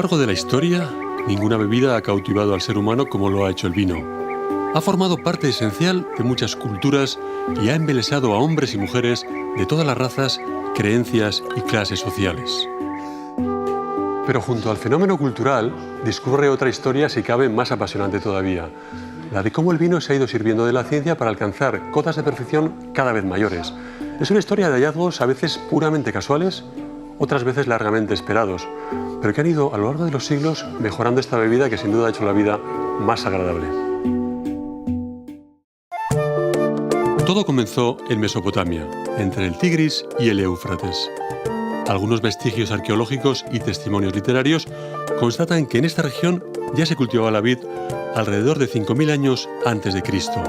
largo de la historia, ninguna bebida ha cautivado al ser humano como lo ha hecho el vino. Ha formado parte esencial de muchas culturas y ha embelesado a hombres y mujeres de todas las razas, creencias y clases sociales. Pero junto al fenómeno cultural, discurre otra historia, si cabe, más apasionante todavía. La de cómo el vino se ha ido sirviendo de la ciencia para alcanzar cotas de perfección cada vez mayores. Es una historia de hallazgos a veces puramente casuales, otras veces largamente esperados, pero que han ido a lo largo de los siglos mejorando esta bebida que sin duda ha hecho la vida más agradable. Todo comenzó en Mesopotamia, entre el Tigris y el Éufrates. Algunos vestigios arqueológicos y testimonios literarios constatan que en esta región ya se cultivaba la vid alrededor de 5.000 años antes de Cristo.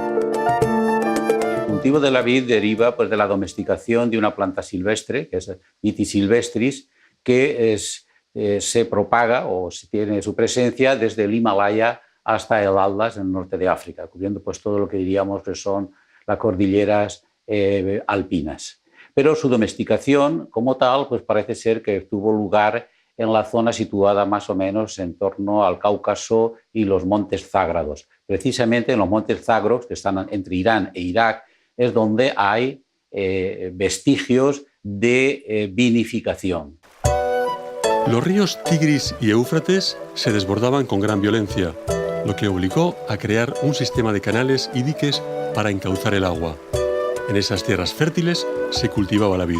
El cultivo de la vid deriva de la domesticación de una planta silvestre, que es Vitis silvestris, que se propaga o tiene su presencia desde el Himalaya hasta el Atlas en el norte de África, cubriendo todo lo que diríamos que son las cordilleras alpinas. Pero su domesticación como tal parece ser que tuvo lugar en la zona situada más o menos en torno al Cáucaso y los montes Zágrados. Precisamente en los montes Zagros, que están entre Irán e Irak, es donde hay vestigios de vinificación. Los ríos Tigris y Éufrates se desbordaban con gran violencia, lo que obligó a crear un sistema de canales y diques para encauzar el agua. En esas tierras fértiles se cultivaba la vid.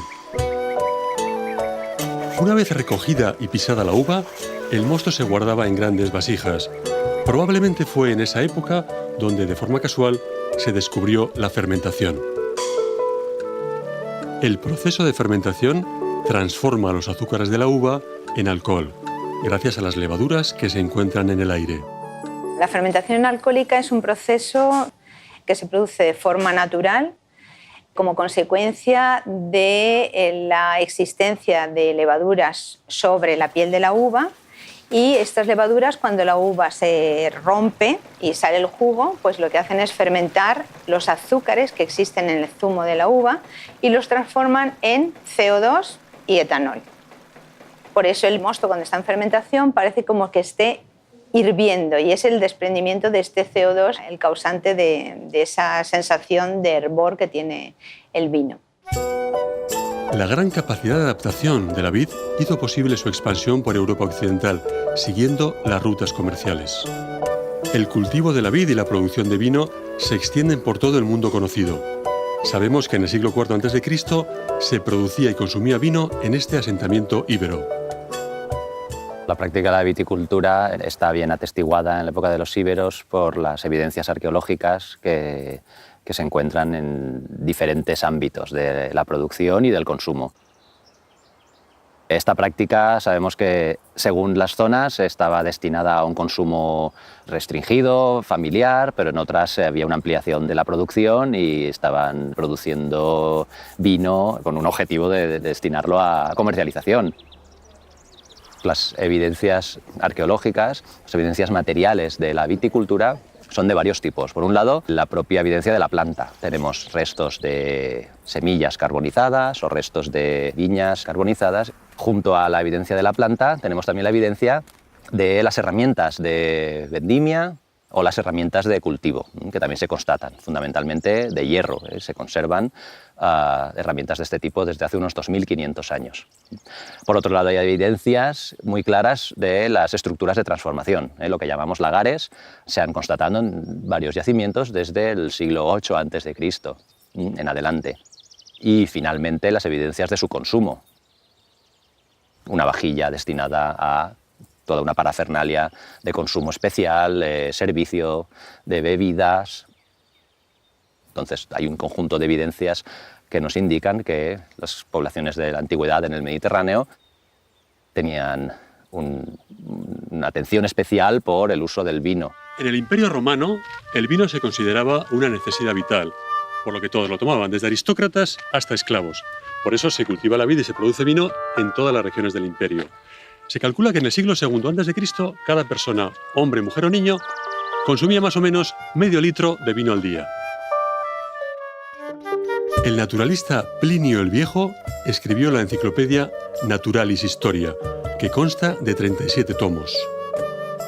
Una vez recogida y pisada la uva, el mosto se guardaba en grandes vasijas. Probablemente fue en esa época donde, de forma casual, se descubrió la fermentación. El proceso de fermentación transforma los azúcares de la uva en alcohol, gracias a las levaduras que se encuentran en el aire. La fermentación alcohólica es un proceso que se produce de forma natural como consecuencia de la existencia de levaduras sobre la piel de la uva, y estas levaduras, cuando la uva se rompe y sale el jugo, lo que hacen es fermentar los azúcares que existen en el zumo de la uva y los transforman en CO2 y etanol. Por eso el mosto, cuando está en fermentación, parece como que esté hirviendo, y es el desprendimiento de este CO2 el causante de esa sensación de hervor que tiene el vino. La gran capacidad de adaptación de la vid hizo posible su expansión por Europa occidental, siguiendo las rutas comerciales. El cultivo de la vid y la producción de vino se extienden por todo el mundo conocido. Sabemos que en el siglo IV a.C. se producía y consumía vino en este asentamiento íbero. La práctica de la viticultura está bien atestiguada en la época de los íberos por las evidencias arqueológicas que se encuentran en diferentes ámbitos de la producción y del consumo. Esta práctica sabemos que, según las zonas, estaba destinada a un consumo restringido, familiar, pero en otras había una ampliación de la producción y estaban produciendo vino con un objetivo de destinarlo a comercialización. Las evidencias arqueológicas, las evidencias materiales de la viticultura son de varios tipos. Por un lado, la propia evidencia de la planta. Tenemos restos de semillas carbonizadas o restos de viñas carbonizadas. Junto a la evidencia de la planta tenemos también la evidencia de las herramientas de vendimia o las herramientas de cultivo, que también se constatan, fundamentalmente de hierro. Se conservan herramientas de este tipo desde hace unos 2.500 años. Por otro lado, hay evidencias muy claras de las estructuras de transformación. Lo que llamamos lagares se han constatado en varios yacimientos desde el siglo VIII a.C. en adelante. Y finalmente las evidencias de su consumo. Una vajilla destinada a toda una parafernalia de consumo especial, servicio de bebidas. Entonces hay un conjunto de evidencias que nos indican que las poblaciones de la antigüedad en el Mediterráneo tenían una atención especial por el uso del vino. En el Imperio Romano, el vino se consideraba una necesidad vital, por lo que todos lo tomaban, desde aristócratas hasta esclavos. Por eso se cultiva la vid y se produce vino en todas las regiones del imperio. Se calcula que en el siglo II a.C., cada persona, hombre, mujer o niño, consumía más o menos medio litro de vino al día. El naturalista Plinio el Viejo escribió la enciclopedia Naturalis Historia, que consta de 37 tomos.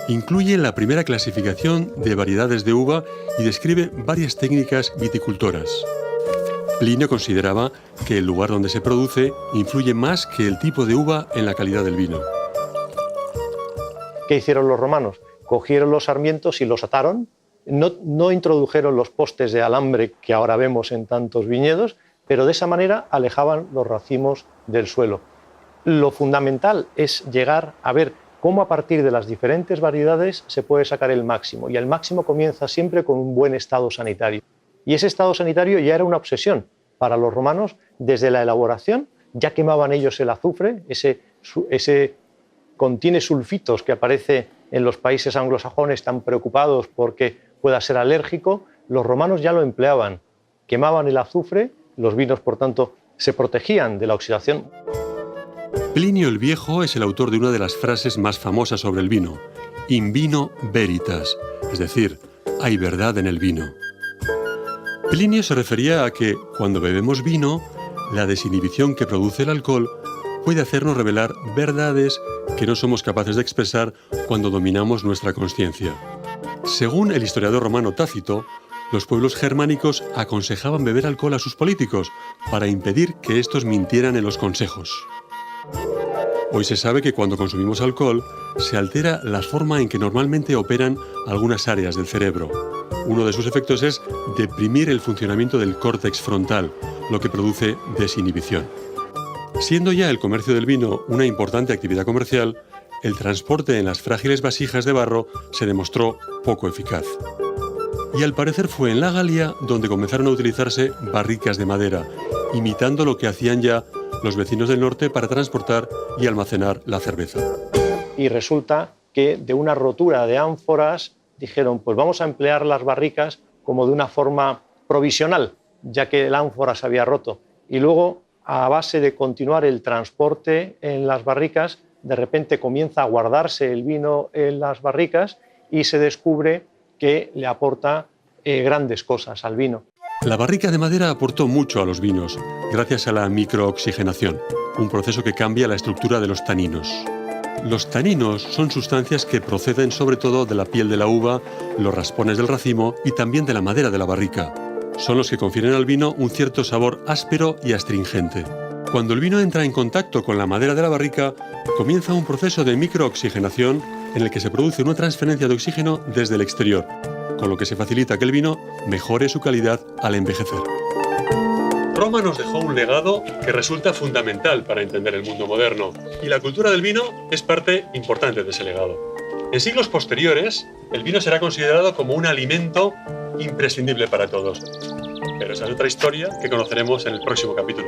Incluye la primera clasificación de variedades de uva y describe varias técnicas viticultoras. Plinio consideraba que el lugar donde se produce influye más que el tipo de uva en la calidad del vino. ¿Qué hicieron los romanos? Cogieron los sarmientos y los ataron. No introdujeron los postes de alambre que ahora vemos en tantos viñedos, pero de esa manera alejaban los racimos del suelo. Lo fundamental es llegar a ver cómo a partir de las diferentes variedades se puede sacar el máximo, y el máximo comienza siempre con un buen estado sanitario. Y ese estado sanitario ya era una obsesión para los romanos desde la elaboración. Ya quemaban ellos el azufre, ese contiene sulfitos que aparece en los países anglosajones tan preocupados porque pueda ser alérgico. Los romanos ya lo empleaban, quemaban el azufre, los vinos por tanto se protegían de la oxidación. Plinio el Viejo es el autor de una de las frases más famosas sobre el vino, in vino veritas, es decir, hay verdad en el vino. Plinio se refería a que, cuando bebemos vino, la desinhibición que produce el alcohol puede hacernos revelar verdades que no somos capaces de expresar cuando dominamos nuestra consciencia. Según el historiador romano Tácito, los pueblos germánicos aconsejaban beber alcohol a sus políticos para impedir que estos mintieran en los consejos. Hoy se sabe que cuando consumimos alcohol se altera la forma en que normalmente operan algunas áreas del cerebro. Uno de sus efectos es deprimir el funcionamiento del córtex frontal, lo que produce desinhibición. Siendo ya el comercio del vino una importante actividad comercial, el transporte en las frágiles vasijas de barro se demostró poco eficaz. Y al parecer fue en la Galia donde comenzaron a utilizarse barricas de madera, imitando lo que hacían ya los vecinos del norte para transportar y almacenar la cerveza. Y resulta que de una rotura de ánforas dijeron, pues vamos a emplear las barricas como de una forma provisional, ya que el ánfora se había roto. Y luego, a base de continuar el transporte en las barricas, de repente comienza a guardarse el vino en las barricas y se descubre que le aporta grandes cosas al vino. La barrica de madera aportó mucho a los vinos, gracias a la microoxigenación, un proceso que cambia la estructura de los taninos. Los taninos son sustancias que proceden sobre todo de la piel de la uva, los raspones del racimo y también de la madera de la barrica. Son los que confieren al vino un cierto sabor áspero y astringente. Cuando el vino entra en contacto con la madera de la barrica, comienza un proceso de microoxigenación en el que se produce una transferencia de oxígeno desde el exterior, con lo que se facilita que el vino mejore su calidad al envejecer. Roma nos dejó un legado que resulta fundamental para entender el mundo moderno, y la cultura del vino es parte importante de ese legado. En siglos posteriores, el vino será considerado como un alimento imprescindible para todos. Pero esa es otra historia que conoceremos en el próximo capítulo.